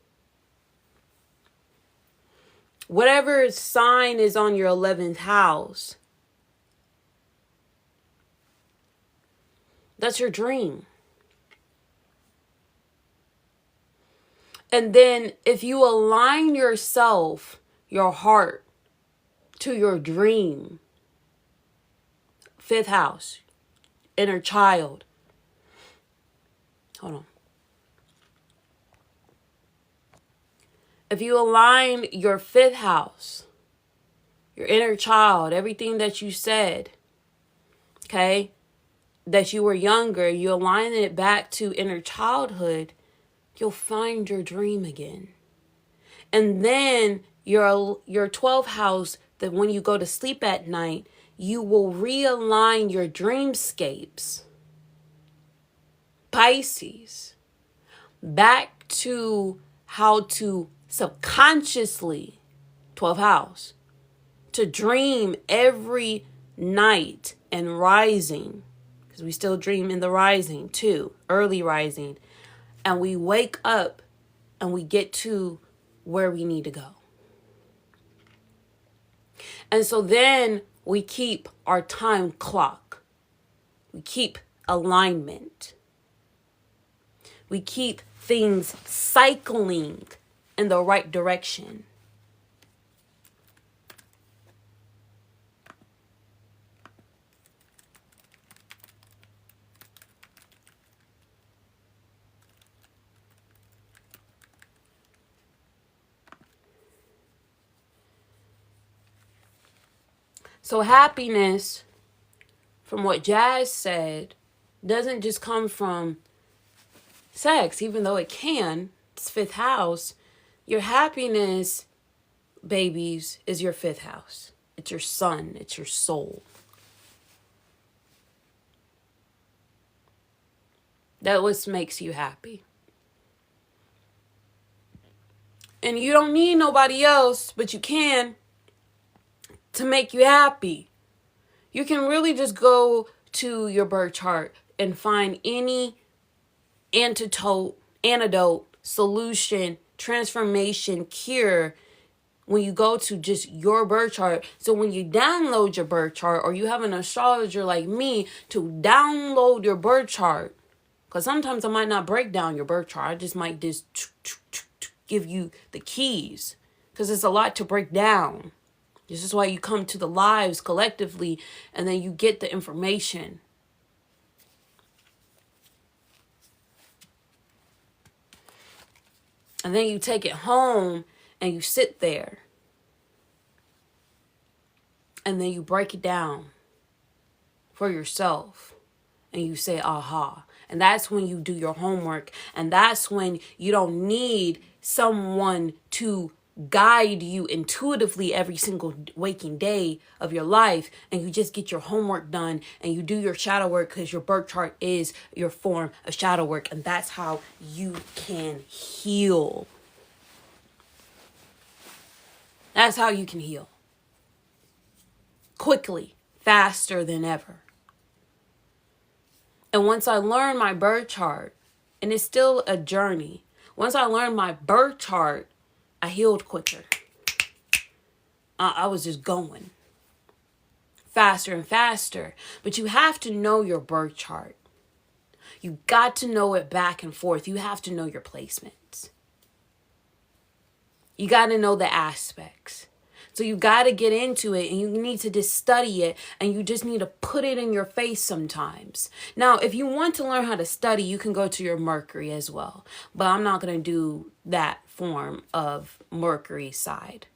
Whatever sign is on your 11th house, that's your dream. And then if you align yourself, your heart, to your dream, 5th house, inner child. Hold on. If you align your 5th house, your inner child, everything that you said, okay, that you were younger, you align it back to inner childhood, you'll find your dream again. And then your 12th house, that when you go to sleep at night, you will realign your dreamscapes Pisces, back to how to subconsciously, 12th house, to dream every night and rising, because we still dream in the rising too, early rising, and we wake up and we get to where we need to go. And so then we keep our time clock. We keep alignment. We keep things cycling in the right direction. So happiness, from what Jazz said, doesn't just come from sex, even though it can. It's 5th house. Your happiness, babies, is your 5th house. It's your sun. It's your soul. That what makes you happy. And you don't need nobody else, but you can, to make you happy. You can really just go to your birth chart and find any antidote, solution, transformation, cure when you go to just your birth chart. So when you download your birth chart, or you have an astrologer like me to download your birth chart, because sometimes I might not break down your birth chart. I just might give you the keys, because it's a lot to break down. This is why you come to the lives collectively, and then you get the information. And then you take it home and you sit there. And then you break it down for yourself. And you say, aha. And that's when you do your homework. And that's when you don't need someone to guide you intuitively every single waking day of your life, and you just get your homework done and you do your shadow work, because your birth chart is your form of shadow work, and that's how you can heal. That's how you can heal. Quickly, faster than ever. And once I learned my birth chart, and it's still a journey, once I learned my birth chart, I healed quicker. I was just going faster and faster. But you have to know your birth chart. You got to know it back and forth. You have to know your placements. You got to know the aspects. So you got to get into it, and you need to just study it, and you just need to put it in your face sometimes. Now, if you want to learn how to study, you can go to your Mercury as well. But I'm not going to do that form of Mercury side.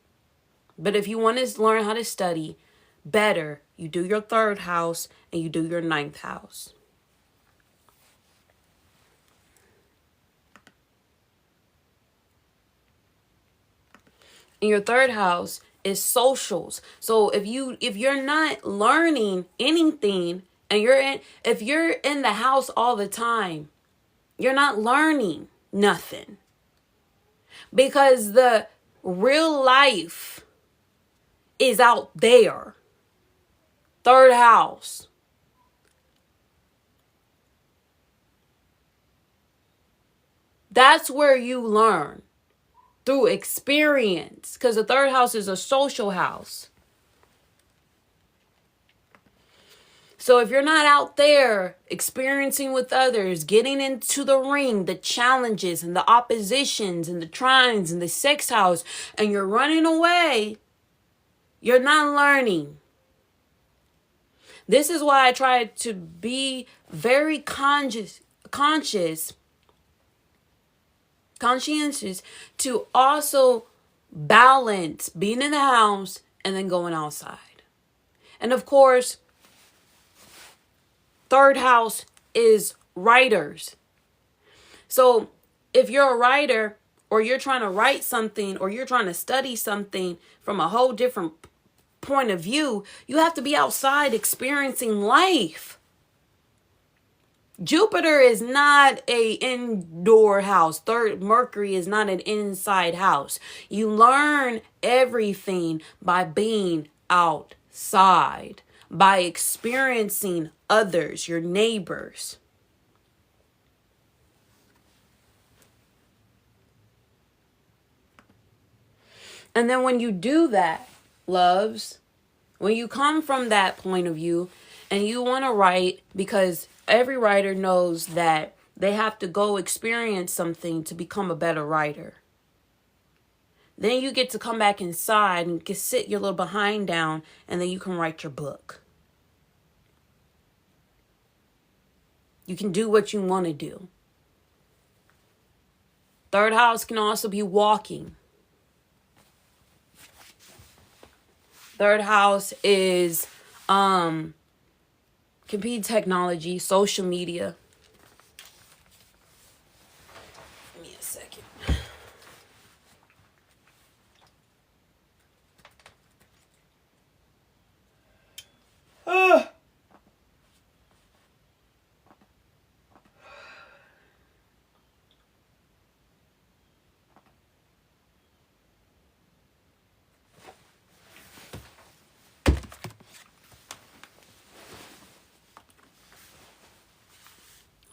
But if you want to learn how to study better, you do your 3rd house and you do your 9th house. In your 3rd house is socials. So if you're not learning anything, and if you're in the house all the time, you're not learning nothing. Because the real life is out there. 3rd house. That's where you learn. Through experience. Because the 3rd house is a social house. So if you're not out there experiencing with others, getting into the ring, the challenges and the oppositions and the trines and the 6th house, and you're running away, you're not learning. This is why I try to be very conscientious to also balance being in the house and then going outside. And of course, 3rd house is writers. So if you're a writer, or you're trying to write something, or you're trying to study something from a whole different point of view, you have to be outside experiencing life. Jupiter is not a indoor house. Mercury is not an inside house. You learn everything by being outside, by experiencing others, your neighbors. And then when you do that, loves, when you come from that point of view and you want to write, because every writer knows that they have to go experience something to become a better writer. Then you get to come back inside and get sit your little behind down, and then you can write your book. You can do what you want to do. Third house can also be walking. Third house is can be technology, social media. Give me a second.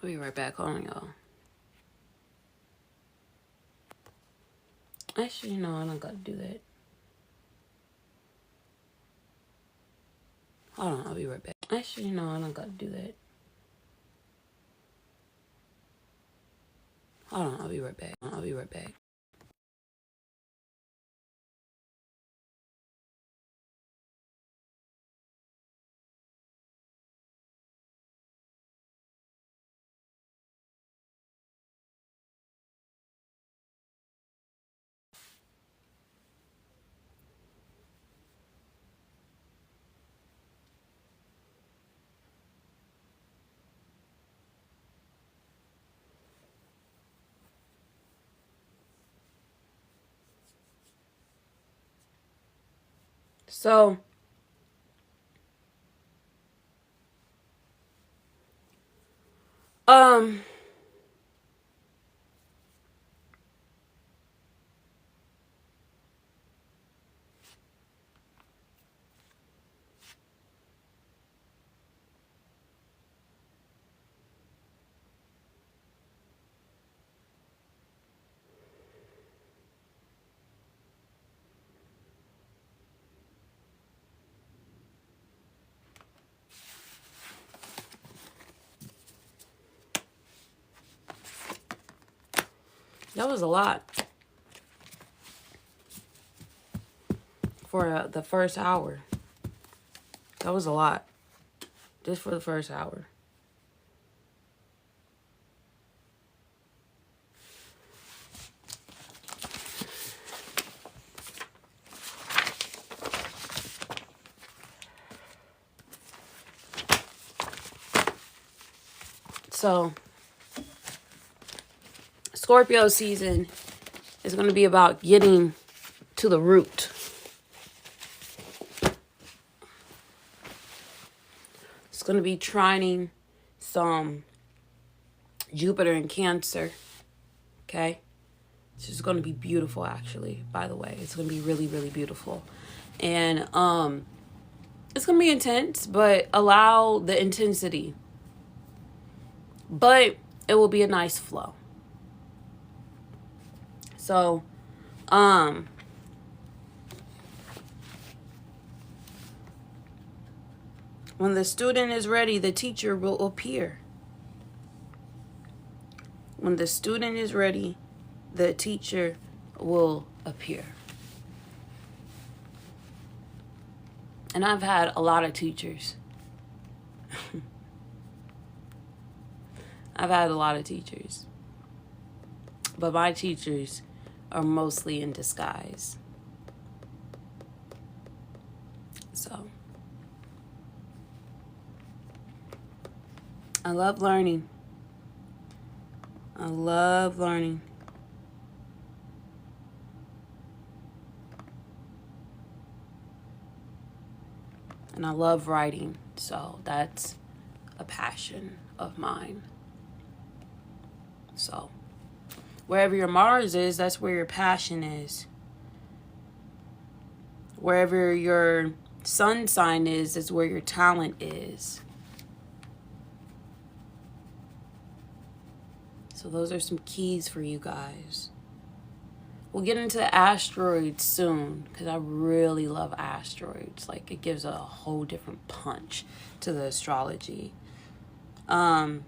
I'll be right back. Hold on, y'all. Actually, no, I don't gotta do that. Hold on, I'll be right back. Actually, no, I don't gotta do that. Hold on, I'll be right back. I'll be right back. So, that was a lot for the first hour. That was a lot. Just for the first hour. So, Scorpio season is going to be about getting to the root. It's going to be trining some Jupiter in Cancer. Okay? It's just going to be beautiful, actually, by the way. It's going to be really, really beautiful. And it's going to be intense, but allow the intensity. But it will be a nice flow. So, when the student is ready, the teacher will appear. When the student is ready, the teacher will appear. And I've had a lot of teachers. I've had a lot of teachers. But my teachers are mostly in disguise. So, I love learning. I love learning. And I love writing. So, that's a passion of mine. So wherever your Mars is, that's where your passion is. Wherever your sun sign is where your talent is. So those are some keys for you guys. We'll get into asteroids soon because I really love asteroids. Like, it gives a whole different punch to the astrology. We'll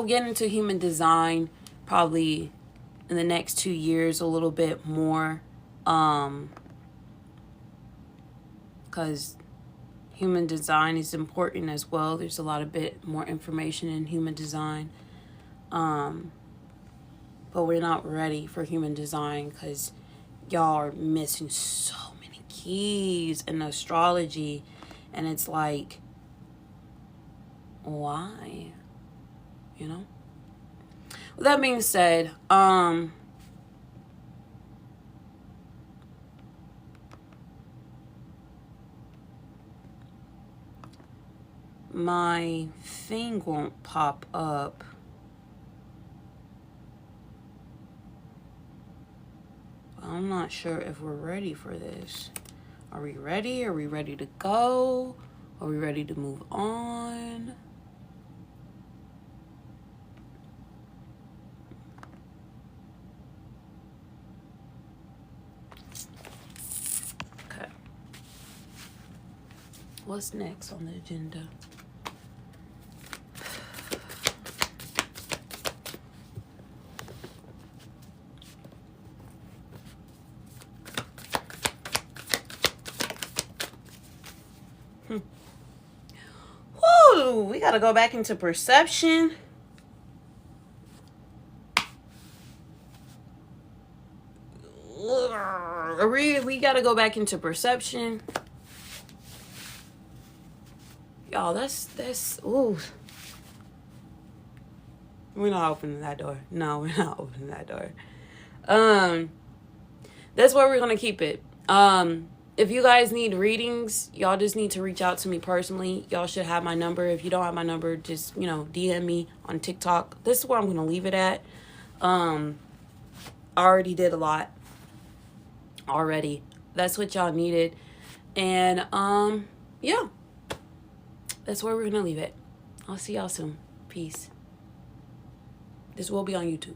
get into human design probably in the next 2 years a little bit more. Because human design is important as well. There's a lot of bit more information in human design. But we're not ready for human design because y'all are missing so many keys in astrology. And it's like, why? You know? With that being said, my thing won't pop up. I'm not sure if we're ready for this. Are we ready? Are we ready to go? Are we ready to move on? Okay. What's next on the agenda? Woo! We gotta go back into perception. We gotta go back into perception. Y'all, that's ooh. We're not opening that door. No, we're not opening that door. That's where we're gonna keep it. If you guys need readings, y'all just need to reach out to me personally. Y'all should have my number. If you don't have my number, just, DM me on TikTok. This is where I'm going to leave it at. I already did a lot already. That's what y'all needed. And, yeah. That's where we're going to leave it. I'll see y'all soon. Peace. This will be on YouTube.